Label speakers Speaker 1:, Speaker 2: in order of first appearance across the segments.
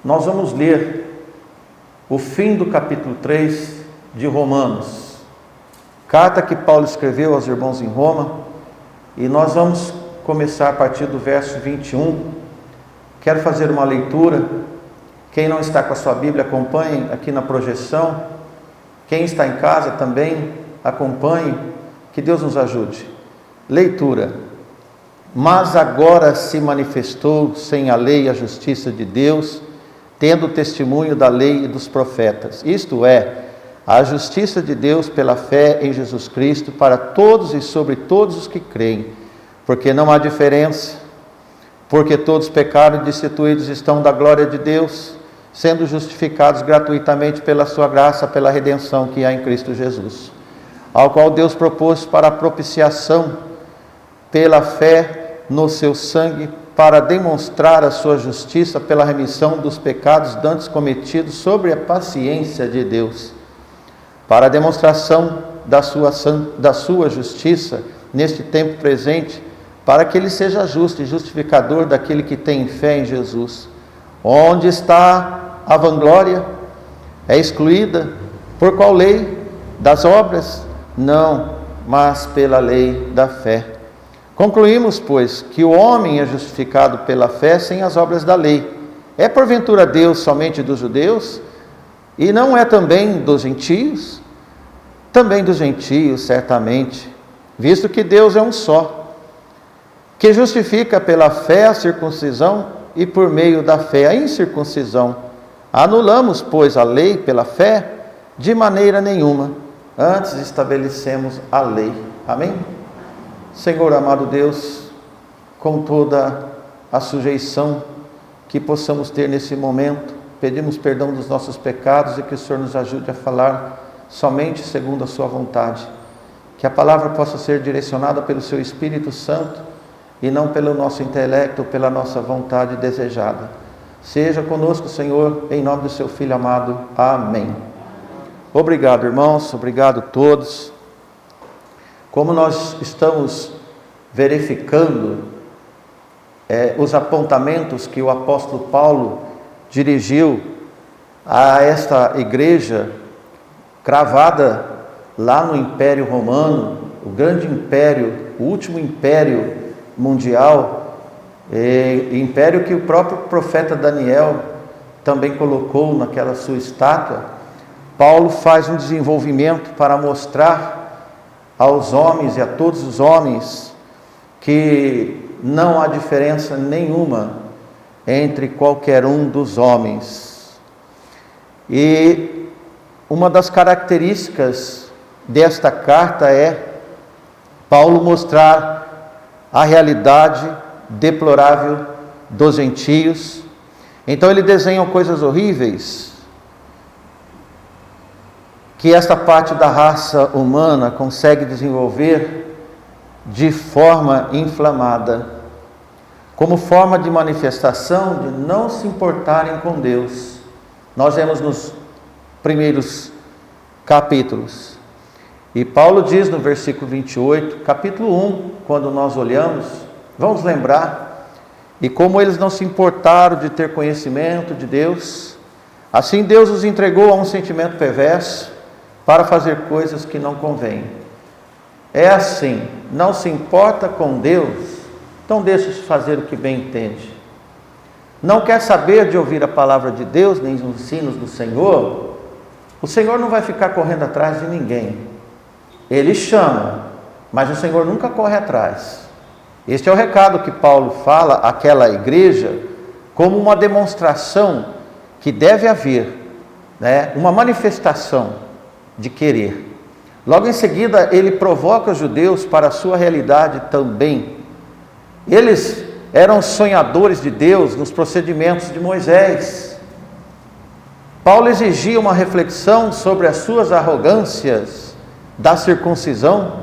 Speaker 1: nós vamos ler o fim do capítulo 3 de Romanos, carta que Paulo escreveu aos irmãos em Roma, e nós vamos começar a partir do verso 21. Quero fazer uma leitura. Quem não está com a sua Bíblia, acompanhe aqui na projeção. Quem está em casa também, acompanhe. Que Deus nos ajude. Leitura. Mas agora se manifestou sem a lei a justiça de Deus, tendo o testemunho da lei e dos profetas. Isto é, a justiça de Deus pela fé em Jesus Cristo para todos e sobre todos os que creem. Porque não há diferença, porque todos pecaram e destituídos estão da glória de Deus, sendo justificados gratuitamente pela sua graça, pela redenção que há em Cristo Jesus, ao qual Deus propôs para a propiciação pela fé no seu sangue, para demonstrar a sua justiça pela remissão dos pecados dantes cometidos sobre a paciência de Deus, para a demonstração da sua justiça neste tempo presente, para que ele seja justo e justificador daquele que tem fé em Jesus. Onde está a vanglória? É excluída por qual lei? Das obras? Não, mas pela lei da fé. Concluímos, pois, que o homem é justificado pela fé sem as obras da lei. É porventura Deus somente dos judeus? E não é também dos gentios? Também dos gentios, certamente, visto que Deus é um só, que justifica pela fé a circuncisão e por meio da fé a incircuncisão. Anulamos, pois, a lei pela fé? De maneira nenhuma. Antes estabelecemos a lei. Amém? Senhor amado Deus, com toda a sujeição que possamos ter nesse momento, pedimos perdão dos nossos pecados e que o Senhor nos ajude a falar somente segundo a sua vontade. Que a palavra possa ser direcionada pelo seu Espírito Santo e não pelo nosso intelecto ou pela nossa vontade desejada. Seja conosco, Senhor, em nome do seu Filho amado. Amém. Obrigado, irmãos, obrigado a todos. Como nós estamos verificando os apontamentos que o apóstolo Paulo dirigiu a esta igreja cravada lá no Império Romano, o grande império, o último império mundial, império que o próprio profeta Daniel também colocou naquela sua estátua. Paulo faz um desenvolvimento para mostrar aos homens e a todos os homens que não há diferença nenhuma entre qualquer um dos homens. E uma das características desta carta é Paulo mostrar a realidade deplorável dos gentios. Então ele desenha coisas horríveis que esta parte da raça humana consegue desenvolver de forma inflamada, como forma de manifestação de não se importarem com Deus. Nós vemos nos primeiros capítulos. E Paulo diz no versículo 28, capítulo 1, quando nós olhamos, vamos lembrar, e como eles não se importaram de ter conhecimento de Deus, assim Deus os entregou a um sentimento perverso para fazer coisas que não convêm. É assim, não se importa com Deus, então deixa-se fazer o que bem entende. Não quer saber de ouvir a palavra de Deus, nem os ensinos do Senhor, o Senhor não vai ficar correndo atrás de ninguém. Ele chama, mas o Senhor nunca corre atrás. Este é o recado que Paulo fala àquela igreja, como uma demonstração que deve haver, uma manifestação de querer. Logo em seguida, ele provoca os judeus para a sua realidade também. Eles eram sonhadores de Deus nos procedimentos de Moisés. Paulo exigia uma reflexão sobre as suas arrogâncias da circuncisão.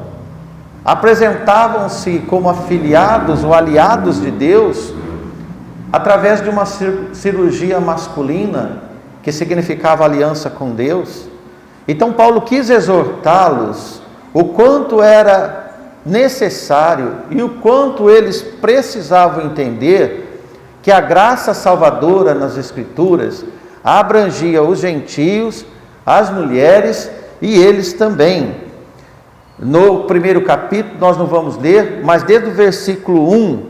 Speaker 1: Apresentavam-se como afiliados ou aliados de Deus através de uma cirurgia masculina que significava aliança com Deus. Então Paulo quis exortá-los o quanto era necessário e o quanto eles precisavam entender que a graça salvadora nas Escrituras abrangia os gentios, as mulheres e eles também. No primeiro capítulo, nós não vamos ler, mas desde o versículo 1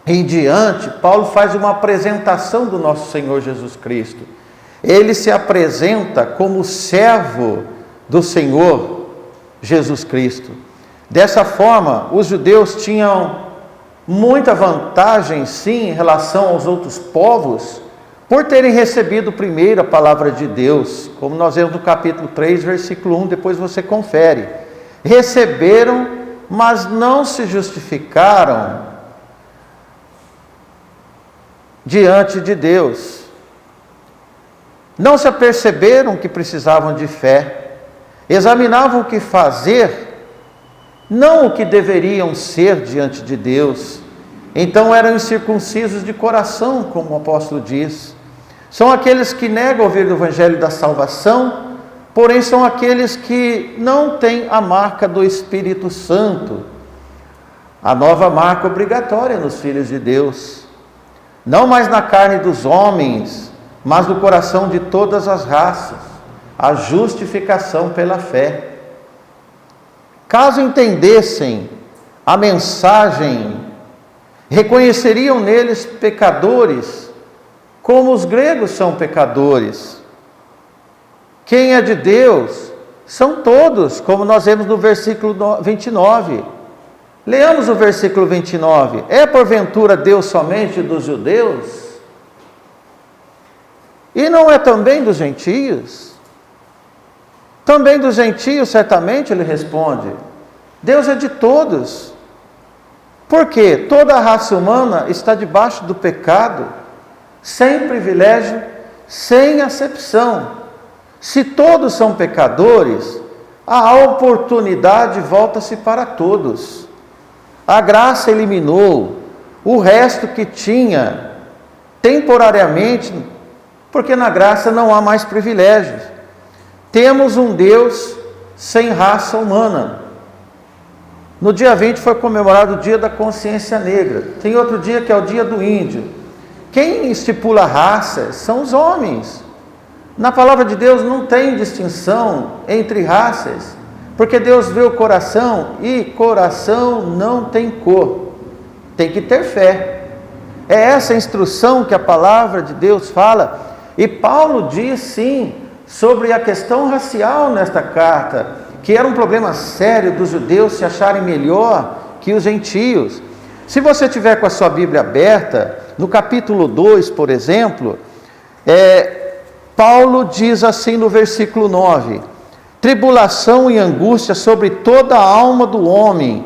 Speaker 1: em diante, Paulo faz uma apresentação do nosso Senhor Jesus Cristo. Ele se apresenta como servo do Senhor Jesus Cristo. Dessa forma, os judeus tinham muita vantagem, sim, em relação aos outros povos, por terem recebido primeiro a palavra de Deus, como nós vemos no capítulo 3, versículo 1, depois você confere. Receberam, mas não se justificaram diante de Deus. Não se aperceberam que precisavam de fé, examinavam o que fazer, não o que deveriam ser diante de Deus. Então eram incircuncisos de coração, como o apóstolo diz. São aqueles que negam ouvir o evangelho da salvação, porém são aqueles que não têm a marca do Espírito Santo, a nova marca obrigatória nos filhos de Deus. Não mais na carne dos homens, mas no coração de todas as raças, a justificação pela fé. Caso entendessem a mensagem, reconheceriam neles pecadores, como os gregos são pecadores. Quem é de Deus são todos, como nós vemos no versículo 29. Leamos o versículo 29. É porventura Deus somente dos judeus? E não é também dos gentios? Também dos gentios, certamente, ele responde. Deus é de todos. Porque toda a raça humana está debaixo do pecado, sem privilégio, sem acepção. Se todos são pecadores, a oportunidade volta-se para todos. A graça eliminou o resto que tinha temporariamente, porque na graça não há mais privilégios. Temos um Deus sem raça humana. No dia 20 foi comemorado o dia da consciência negra. Tem outro dia que é o dia do índio. Quem estipula raças são os homens. Na palavra de Deus não tem distinção entre raças, porque Deus vê o coração e coração não tem cor. Tem que ter fé. É essa a instrução que a palavra de Deus fala. E Paulo diz sim sobre a questão racial nesta carta, que era um problema sério dos judeus se acharem melhor que os gentios. Se você tiver com a sua Bíblia aberta, no capítulo 2, por exemplo, Paulo diz assim no versículo 9: tribulação e angústia sobre toda a alma do homem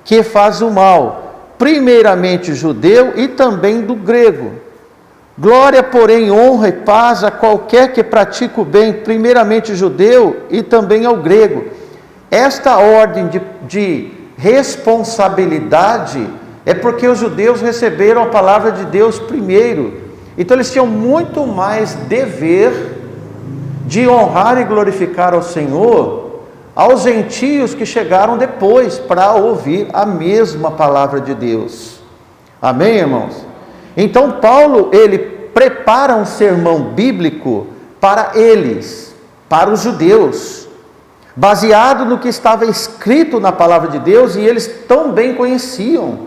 Speaker 1: que faz o mal, primeiramente judeu e também do grego. Glória, porém, honra e paz a qualquer que pratica o bem, primeiramente judeu e também ao grego. Esta ordem de responsabilidade é porque os judeus receberam a palavra de Deus primeiro. Então eles tinham muito mais dever de honrar e glorificar ao Senhor aos gentios que chegaram depois para ouvir a mesma palavra de Deus. Amém, irmãos? Então Paulo, ele prepara um sermão bíblico para eles, para os judeus, baseado no que estava escrito na palavra de Deus, e eles tão bem conheciam,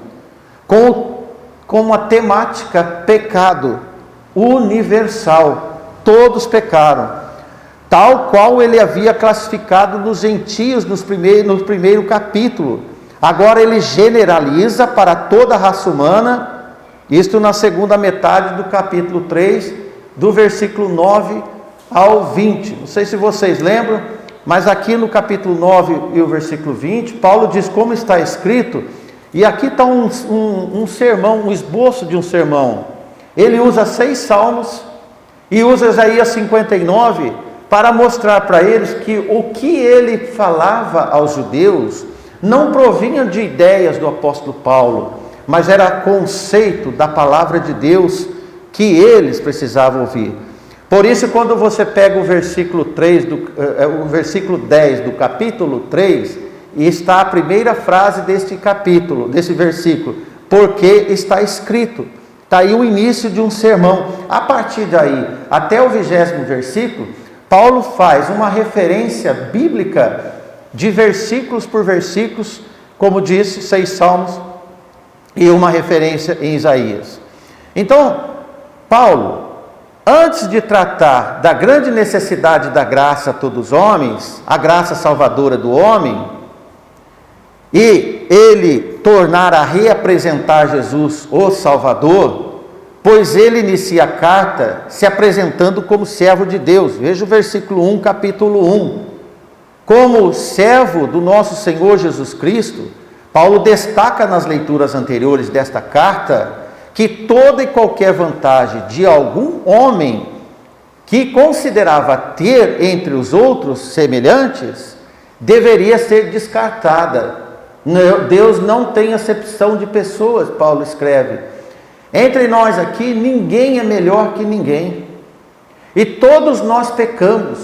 Speaker 1: com uma temática pecado universal. Todos pecaram, tal qual ele havia classificado nos gentios no primeiro capítulo. Agora ele generaliza para toda a raça humana, isto na segunda metade do capítulo 3, do versículo 9 ao 20. Não sei se vocês lembram, mas aqui no capítulo 9 e o versículo 20, Paulo diz como está escrito, e aqui está um sermão, um esboço de um sermão. Ele usa 6 salmos e usa Isaías 59 para mostrar para eles que o que ele falava aos judeus não provinha de ideias do apóstolo Paulo, mas era conceito da palavra de Deus que eles precisavam ouvir. Por isso, quando você pega o versículo 10 do capítulo 3, e está a primeira frase deste capítulo, desse versículo, porque está escrito. Está aí o início de um sermão. A partir daí, até o 20º versículo, Paulo faz uma referência bíblica de versículos por versículos, como disse, 6 salmos e uma referência em Isaías. Então, Paulo, antes de tratar da grande necessidade da graça a todos os homens, a graça salvadora do homem, e ele tornar a reapresentar Jesus, o Salvador, pois ele inicia a carta se apresentando como servo de Deus. Veja o versículo 1, capítulo 1. Como servo do nosso Senhor Jesus Cristo, Paulo destaca nas leituras anteriores desta carta que toda e qualquer vantagem de algum homem que considerava ter entre os outros semelhantes deveria ser descartada. Deus não tem acepção de pessoas, Paulo escreve. Entre nós aqui, ninguém é melhor que ninguém. E todos nós pecamos.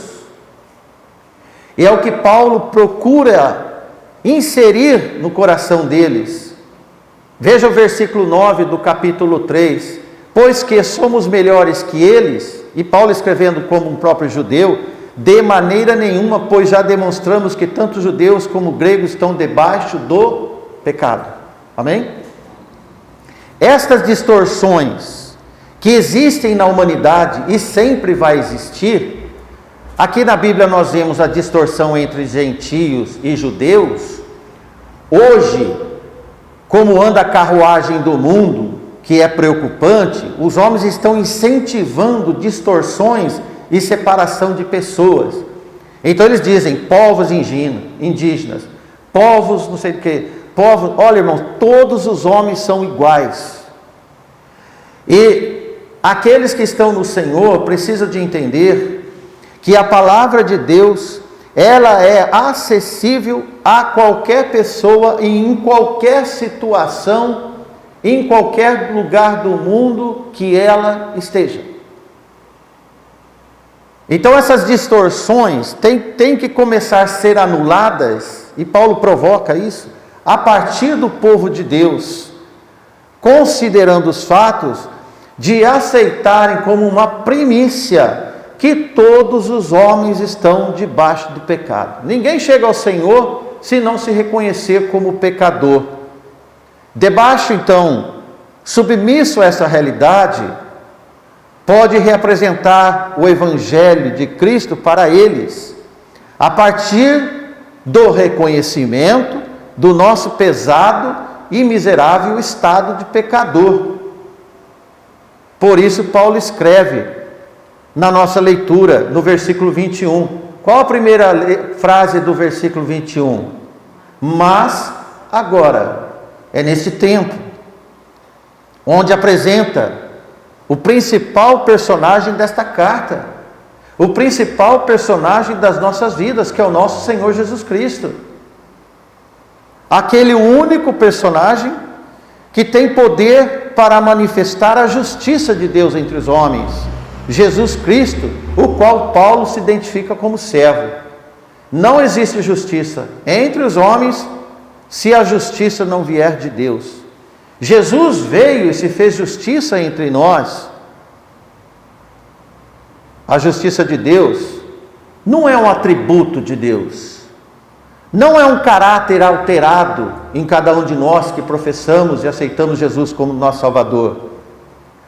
Speaker 1: E é o que Paulo procura inserir no coração deles. Veja o versículo 9 do capítulo 3. Pois que somos melhores que eles, e Paulo escrevendo como um próprio judeu, de maneira nenhuma, pois já demonstramos que tanto judeus como gregos estão debaixo do pecado. Amém? Estas distorções que existem na humanidade e sempre vai existir, aqui na Bíblia nós vemos a distorção entre gentios e judeus. Hoje, como anda a carruagem do mundo, que é preocupante, os homens estão incentivando distorções e separação de pessoas. Então eles dizem, povos indígenas, povos não sei o que, povos, olha irmãos, todos os homens são iguais. E aqueles que estão no Senhor precisam de entender que a palavra de Deus, ela é acessível a qualquer pessoa e em qualquer situação, em qualquer lugar do mundo que ela esteja. Então essas distorções têm que começar a ser anuladas, e Paulo provoca isso, a partir do povo de Deus, considerando os fatos de aceitarem como uma primícia que todos os homens estão debaixo do pecado. Ninguém chega ao Senhor se não se reconhecer como pecador. Debaixo então, submisso a essa realidade, pode representar o Evangelho de Cristo para eles, a partir do reconhecimento do nosso pesado e miserável estado de pecador. Por isso Paulo escreve na nossa leitura, no versículo 21. Qual a primeira frase do versículo 21? Mas agora, é nesse tempo, onde apresenta o principal personagem desta carta, o principal personagem das nossas vidas, que é o nosso Senhor Jesus Cristo. Aquele único personagem que tem poder para manifestar a justiça de Deus entre os homens, Jesus Cristo, o qual Paulo se identifica como servo. Não existe justiça entre os homens se a justiça não vier de Deus. Jesus veio e se fez justiça entre nós. A justiça de Deus não é um atributo de Deus, não é um caráter alterado em cada um de nós que professamos e aceitamos Jesus como nosso Salvador.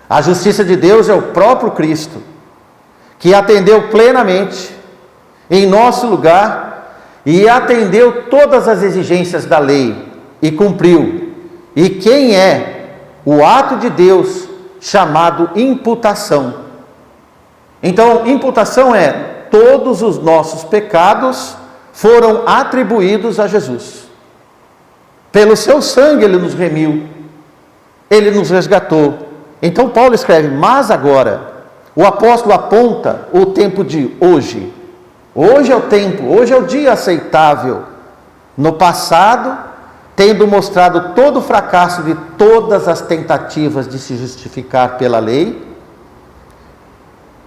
Speaker 1: A justiça de Deus é o próprio Cristo, que atendeu plenamente em nosso lugar e atendeu todas as exigências da lei e cumpriu. E quem é o ato de Deus chamado imputação? Então, imputação é todos os nossos pecados foram atribuídos a Jesus. Pelo seu sangue ele nos remiu, ele nos resgatou. Então Paulo escreve, mas agora, o apóstolo aponta o tempo de hoje. Hoje é o tempo, hoje é o dia aceitável. No passado, tendo mostrado todo o fracasso de todas as tentativas de se justificar pela lei,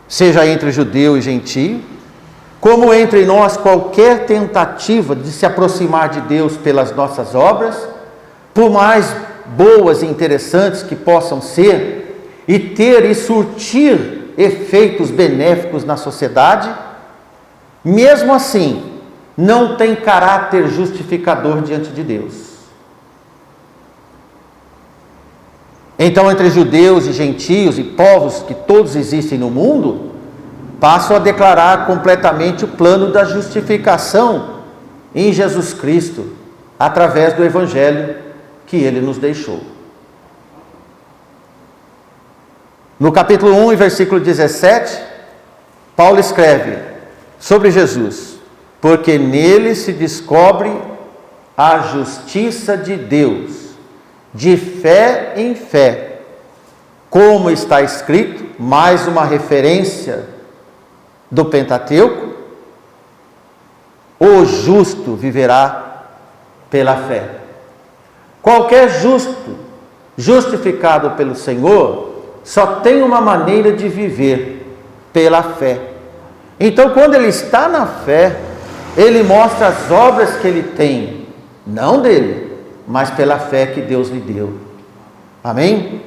Speaker 1: seja entre judeu e gentio, como entre nós qualquer tentativa de se aproximar de Deus pelas nossas obras, por mais boas e interessantes que possam ser, e ter e surtir efeitos benéficos na sociedade, mesmo assim, não tem caráter justificador diante de Deus. Então, entre judeus e gentios e povos que todos existem no mundo, passam a declarar completamente o plano da justificação em Jesus Cristo, através do Evangelho que Ele nos deixou. No capítulo 1, versículo 17, Paulo escreve sobre Jesus: porque nele se descobre a justiça de Deus, de fé em fé, como está escrito, mais uma referência do Pentateuco: o justo viverá pela fé. Qualquer justo, justificado pelo Senhor, só tem uma maneira de viver: pela fé. Então, quando ele está na fé, ele mostra as obras que ele tem, não dele, mas pela fé que Deus lhe deu. Amém?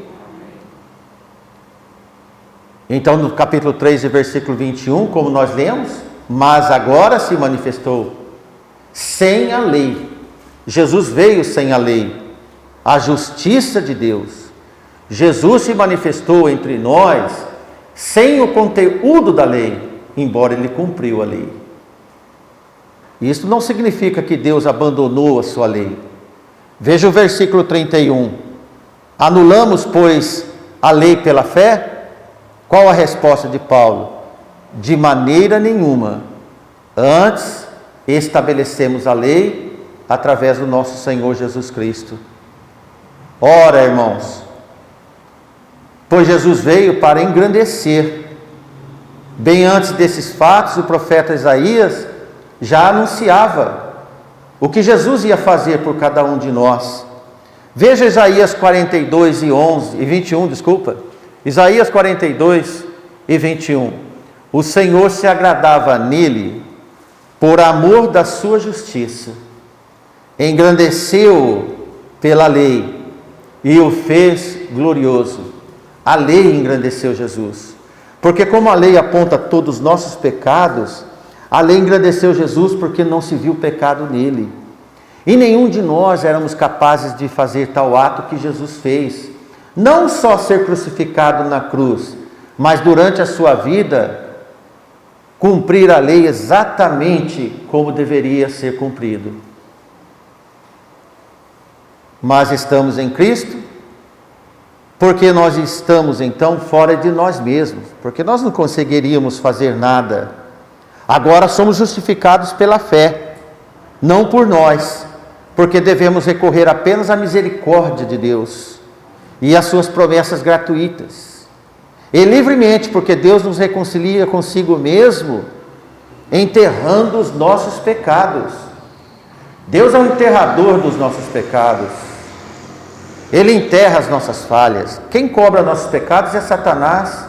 Speaker 1: Então, no capítulo 3, versículo 21, como nós lemos, mas agora se manifestou sem a lei. Jesus veio sem a lei, a justiça de Deus. Jesus se manifestou entre nós sem o conteúdo da lei, embora ele cumpriu a lei. Isso não significa que Deus abandonou a sua lei. Veja o versículo 31. Anulamos, pois, a lei pela fé? Qual a resposta de Paulo? De maneira nenhuma. Antes, estabelecemos a lei através do nosso Senhor Jesus Cristo. Ora, irmãos, pois Jesus veio para engrandecer. Bem antes desses fatos, o profeta Isaías já anunciava o que Jesus ia fazer por cada um de nós. Veja Isaías 42 e 21, Isaías 42 e 21. O Senhor se agradava nele por amor da sua justiça, engrandeceu-o pela lei e o fez glorioso. A lei engrandeceu Jesus, porque como a lei aponta todos os nossos pecados, a lei engrandeceu Jesus porque não se viu pecado nele. E nenhum de nós éramos capazes de fazer tal ato que Jesus fez. Não só ser crucificado na cruz, mas durante a sua vida, cumprir a lei exatamente como deveria ser cumprido. Mas estamos em Cristo, porque nós estamos então fora de nós mesmos, porque nós não conseguiríamos fazer nada. Agora somos justificados pela fé, não por nós, porque devemos recorrer apenas à misericórdia de Deus e às suas promessas gratuitas. E livremente, porque Deus nos reconcilia consigo mesmo, enterrando os nossos pecados. Deus é o enterrador dos nossos pecados. Ele enterra as nossas falhas. Quem cobra nossos pecados é Satanás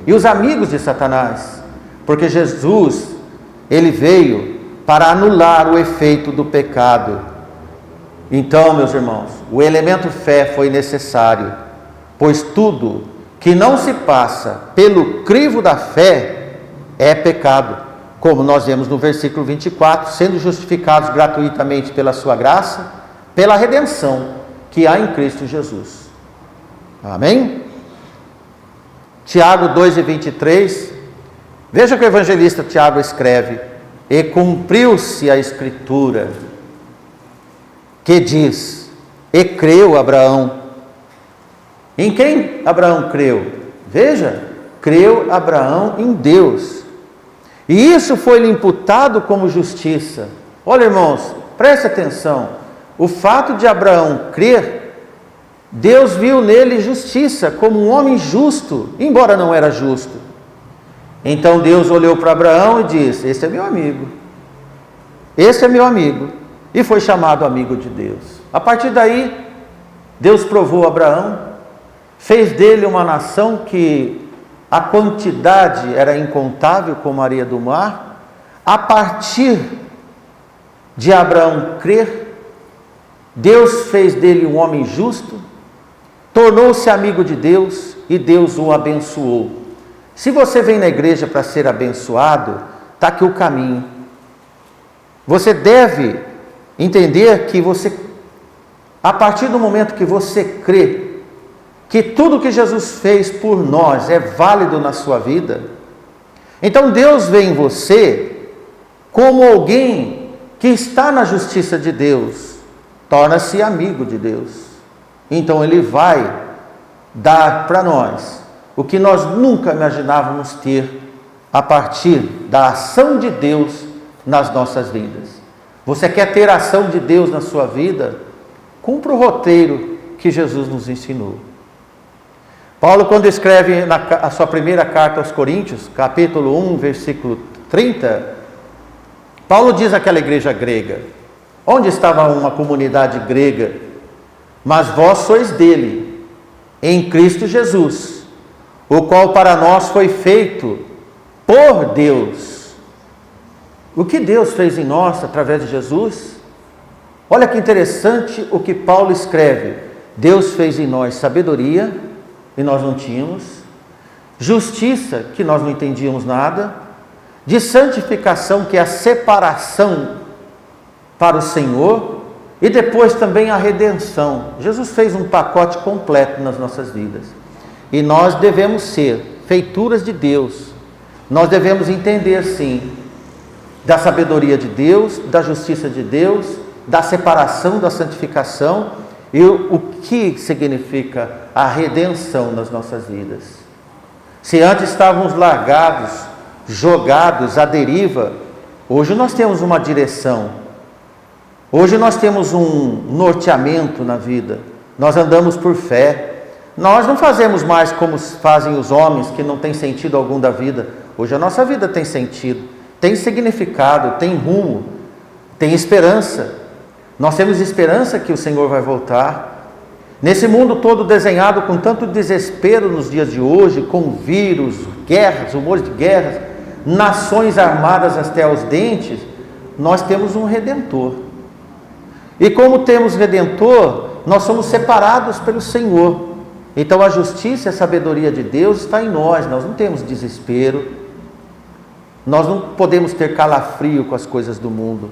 Speaker 1: e os amigos de Satanás, porque Jesus, ele veio para anular o efeito do pecado. Então, meus irmãos, o elemento fé foi necessário, pois tudo que não se passa pelo crivo da fé é pecado, como nós vemos no versículo 24, sendo justificados gratuitamente pela sua graça, pela redenção que há em Cristo Jesus. Amém? Tiago 2:23, veja o que o evangelista Tiago escreve: e cumpriu-se a escritura, que diz, e creu Abraão. Em quem Abraão creu? Veja, creu Abraão em Deus, e isso foi-lhe imputado como justiça. Olha, irmãos, preste atenção. O fato de Abraão crer, Deus viu nele justiça, como um homem justo, embora não era justo. Então Deus olhou para Abraão e disse: esse é meu amigo, esse é meu amigo, e foi chamado amigo de Deus. A partir daí, Deus provou Abraão, fez dele uma nação que a quantidade era incontável como a areia do mar. A partir de Abraão crer, Deus fez dele um homem justo, tornou-se amigo de Deus e Deus o abençoou. Se você vem na igreja para ser abençoado, está aqui o caminho. Você deve entender que a partir do momento que você crê que tudo que Jesus fez por nós é válido na sua vida, então Deus vê em você como alguém que está na justiça de Deus, torna-se amigo de Deus. Então Ele vai dar para nós o que nós nunca imaginávamos ter a partir da ação de Deus nas nossas vidas. Você quer ter a ação de Deus na sua vida? Cumpra o roteiro que Jesus nos ensinou. Paulo, quando escreve a sua primeira carta aos Coríntios, capítulo 1, versículo 30, Paulo diz àquela igreja grega, onde estava uma comunidade grega, mas vós sois dele, em Cristo Jesus, o qual para nós foi feito por Deus. O que Deus fez em nós através de Jesus? Olha que interessante o que Paulo escreve. Deus fez em nós sabedoria, e nós não tínhamos, justiça, que nós não entendíamos nada, de santificação, que é a separação para o Senhor, e depois também a redenção. Jesus fez um pacote completo nas nossas vidas. E nós devemos ser feituras de Deus. Nós devemos entender, sim, da sabedoria de Deus, da justiça de Deus, da separação, da santificação e o que significa a redenção nas nossas vidas. Se antes estávamos largados, jogados à deriva, hoje nós temos uma direção. Hoje nós temos um norteamento na vida. Nós andamos por fé. Nós não fazemos mais como fazem os homens que não têm sentido algum da vida. Hoje a nossa vida tem sentido, tem significado, tem rumo, tem esperança. Nós temos esperança que o Senhor vai voltar. Nesse mundo todo desenhado com tanto desespero nos dias de hoje, com vírus, guerras, rumores de guerras, nações armadas até aos dentes, nós temos um Redentor. E como temos Redentor, nós somos separados pelo Senhor. Então a justiça e a sabedoria de Deus está em nós não temos desespero, nós não podemos ter calafrio com as coisas do mundo,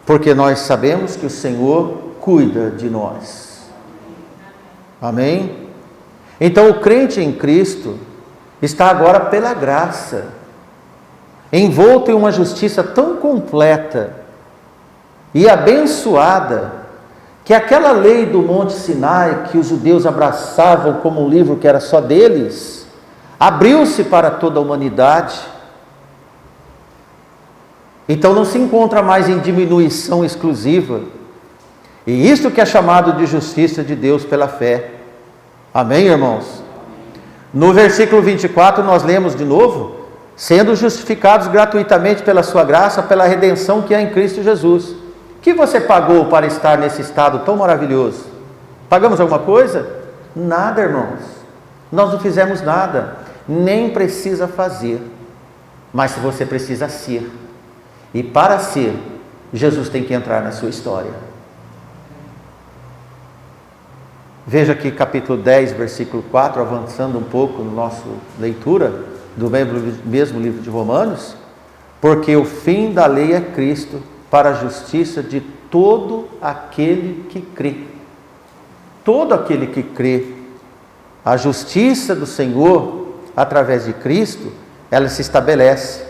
Speaker 1: porque nós sabemos que o Senhor cuida de nós. Amém? Então o crente em Cristo está agora pela graça, envolto em uma justiça tão completa e abençoada, que aquela lei do Monte Sinai, que os judeus abraçavam como um livro que era só deles, abriu-se para toda a humanidade. Então não se encontra mais em diminuição exclusiva. E isto que é chamado de justiça de Deus pela fé. Amém, irmãos? No versículo 24 nós lemos de novo, sendo justificados gratuitamente pela sua graça, pela redenção que há em Cristo Jesus. O que você pagou para estar nesse estado tão maravilhoso? Pagamos alguma coisa? Nada, irmãos. Nós não fizemos nada, nem precisa fazer. Mas você precisa ser. E para ser, Jesus tem que entrar na sua história. Veja aqui capítulo 10, versículo 4, avançando um pouco na nossa leitura do mesmo livro de Romanos. Porque o fim da lei é Cristo, para a justiça de todo aquele que crê. Todo aquele que crê. A justiça do Senhor, através de Cristo, ela se estabelece.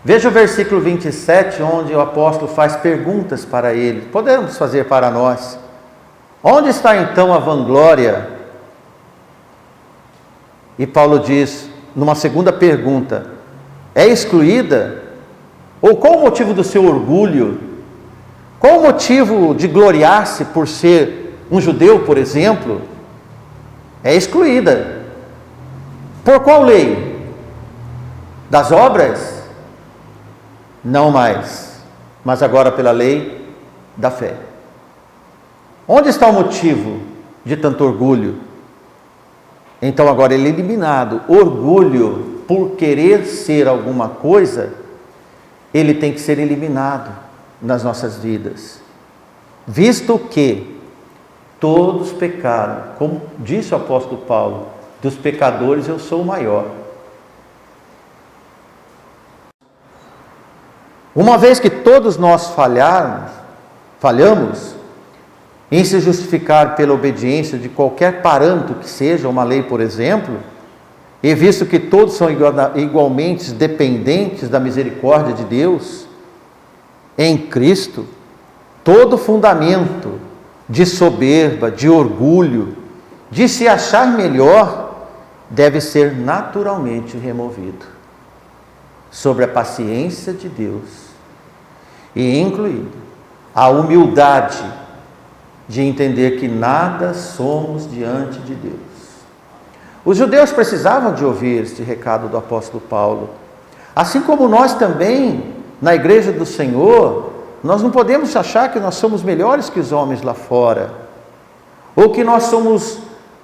Speaker 1: Veja o versículo 27, onde o apóstolo faz perguntas para ele. Podemos fazer para nós. Onde está então a vanglória? E Paulo diz, numa segunda pergunta, é excluída? Ou qual o motivo do seu orgulho? Qual o motivo de gloriar-se por ser um judeu, por exemplo? É excluída. Por qual lei? Das obras? Não mais. Mas agora pela lei da fé. Onde está o motivo de tanto orgulho? Então agora ele é eliminado. Orgulho por querer ser alguma coisa, ele tem que ser eliminado nas nossas vidas. Visto que todos pecaram. Como disse o apóstolo Paulo, dos pecadores eu sou o maior. Uma vez que todos nós falhamos em se justificar pela obediência de qualquer parâmetro que seja, uma lei, por exemplo, e visto que todos são igualmente dependentes da misericórdia de Deus, em Cristo, todo fundamento de soberba, de orgulho, de se achar melhor, deve ser naturalmente removido, sobre a paciência de Deus, e incluindo a humildade de entender que nada somos diante de Deus. Os judeus precisavam de ouvir este recado do apóstolo Paulo, assim como nós também, na igreja do Senhor, nós não podemos achar que nós somos melhores que os homens lá fora, ou que nós somos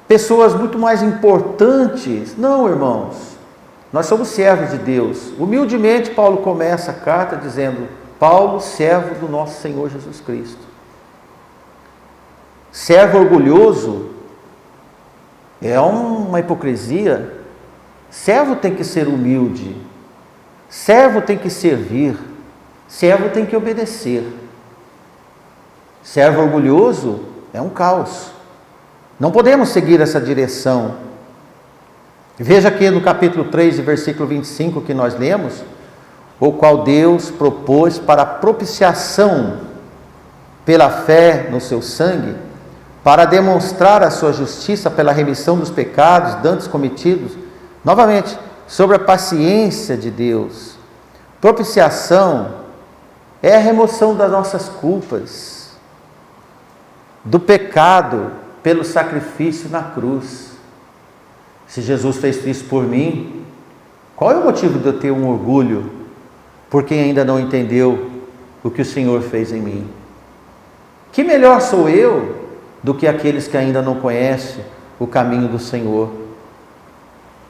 Speaker 1: pessoas muito mais importantes. Não, irmãos, nós somos servos de Deus. Humildemente, Paulo começa a carta dizendo: Paulo, servo do nosso Senhor Jesus Cristo. Servo orgulhoso é uma hipocrisia. Servo tem que ser humilde, servo tem que servir, servo tem que obedecer. Servo orgulhoso é um caos. Não podemos seguir essa direção. Veja aqui no capítulo 3, versículo 25 que nós lemos: o qual Deus propôs para propiciação pela fé no seu sangue, para demonstrar a sua justiça pela remissão dos pecados dantes cometidos. Novamente, sobre a paciência de Deus. Propiciação é a remoção das nossas culpas, do pecado, pelo sacrifício na cruz. Se Jesus fez isso por mim, qual é o motivo de eu ter um orgulho por quem ainda não entendeu o que o Senhor fez em mim? Que melhor sou eu do que aqueles que ainda não conhecem o caminho do Senhor?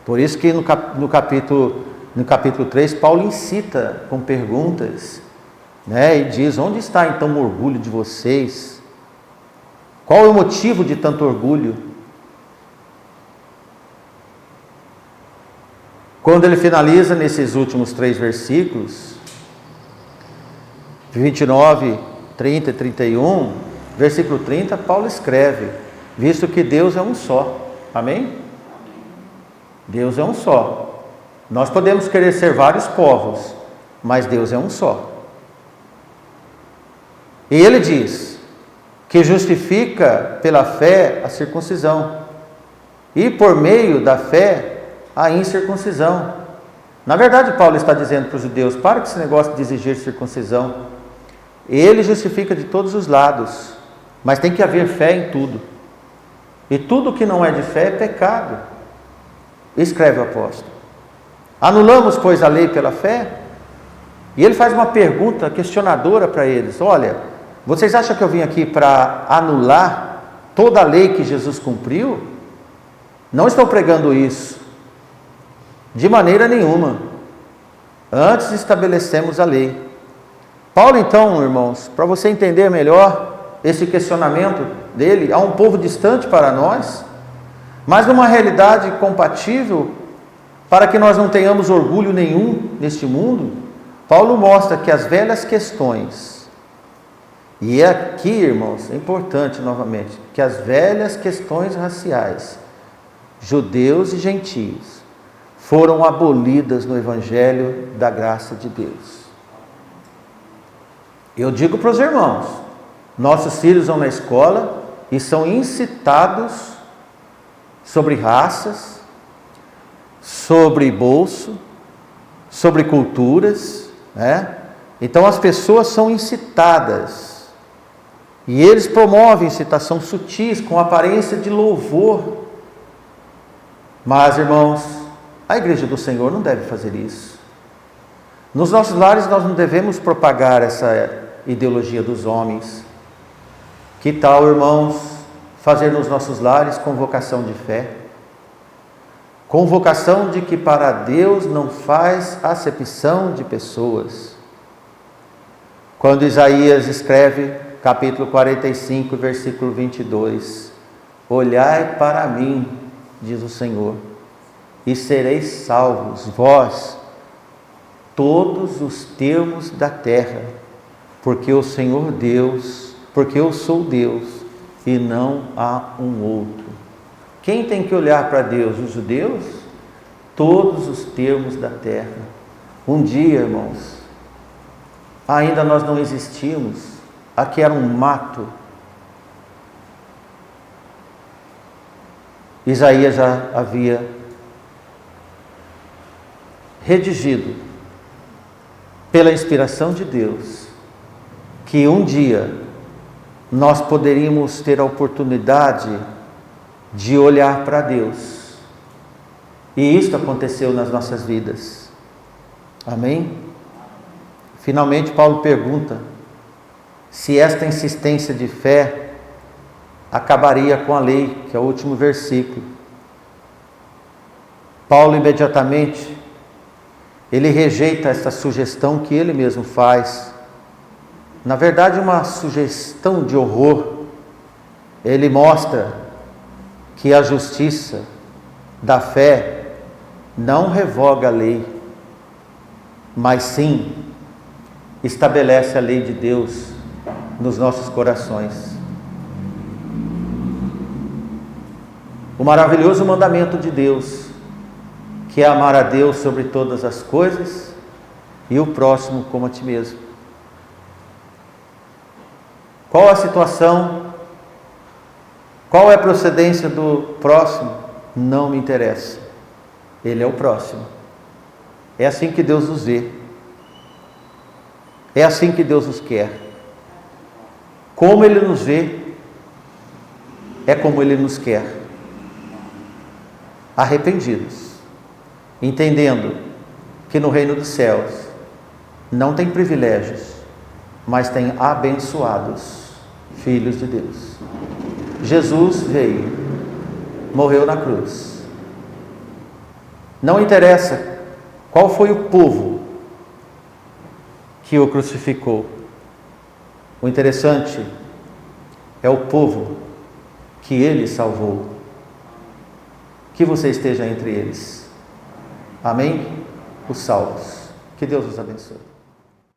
Speaker 1: Por isso que no capítulo 3, Paulo incita com perguntas, e diz: onde está então o orgulho de vocês? Qual é o motivo de tanto orgulho? Quando ele finaliza nesses últimos 3 versículos, 29, 30 e 31, versículo 30, Paulo escreve: visto que Deus é um só. Amém? Deus é um só. Nós podemos querer ser vários povos, mas Deus é um só. E ele diz que justifica pela fé a circuncisão, e por meio da fé a incircuncisão. Na verdade, Paulo está dizendo para os judeus: para com esse negócio de exigir circuncisão. Ele justifica de todos os lados, mas tem que haver fé em tudo. E tudo que não é de fé é pecado, escreve o apóstolo. Anulamos, pois, a lei pela fé? E ele faz uma pergunta questionadora para eles: olha, vocês acham que eu vim aqui para anular toda a lei que Jesus cumpriu? Não estou pregando isso, de maneira nenhuma. Antes estabelecemos a lei. Paulo, então, irmãos, para você entender melhor esse questionamento dele, há um povo distante para nós, mas numa realidade compatível, para que nós não tenhamos orgulho nenhum neste mundo. Paulo mostra que as velhas questões, e aqui, irmãos, é importante novamente, que as velhas questões raciais, judeus e gentios, foram abolidas no Evangelho da graça de Deus. Eu digo para os irmãos, nossos filhos vão na escola e são incitados sobre raças, sobre bolso, sobre culturas, Então as pessoas são incitadas, e eles promovem incitação sutis, com aparência de louvor. Mas, irmãos, a igreja do Senhor não deve fazer isso. Nos nossos lares nós não devemos propagar essa ideologia dos homens. Que tal, irmãos, fazer nos nossos lares convocação de fé? Convocação de que para Deus não faz acepção de pessoas. Quando Isaías escreve capítulo 45, versículo 22. Olhai para mim, diz o Senhor, e sereis salvos, vós, todos os termos da terra, porque o Senhor Deus, porque eu sou Deus e não há um outro. Quem tem que olhar para Deus? Os judeus? Todos os termos da terra. Um dia, irmãos, ainda nós não existíamos, aqui era um mato. Isaías já havia redigido, pela inspiração de Deus, que um dia nós poderíamos ter a oportunidade de olhar para Deus. E isso aconteceu nas nossas vidas. Amém? Finalmente Paulo pergunta se esta insistência de fé acabaria com a lei, que é o último versículo. Paulo imediatamente, ele rejeita essa sugestão que ele mesmo faz. Na verdade, uma sugestão de horror. Ele mostra que a justiça da fé não revoga a lei, mas sim estabelece a lei de Deus nos nossos corações. O maravilhoso mandamento de Deus, que é amar a Deus sobre todas as coisas e o próximo como a ti mesmo. Qual a situação? Qual é a procedência do próximo? Não me interessa. Ele é o próximo. É assim que Deus nos vê. É assim que Deus nos quer. Como Ele nos vê, é como Ele nos quer. Arrependidos, entendendo que no reino dos céus não tem privilégios, mas tem abençoados filhos de Deus. Jesus veio, morreu na cruz. Não interessa qual foi o povo que o crucificou. O interessante é o povo que ele salvou. Que você esteja entre eles. Amém? Os salvos. Que Deus os abençoe.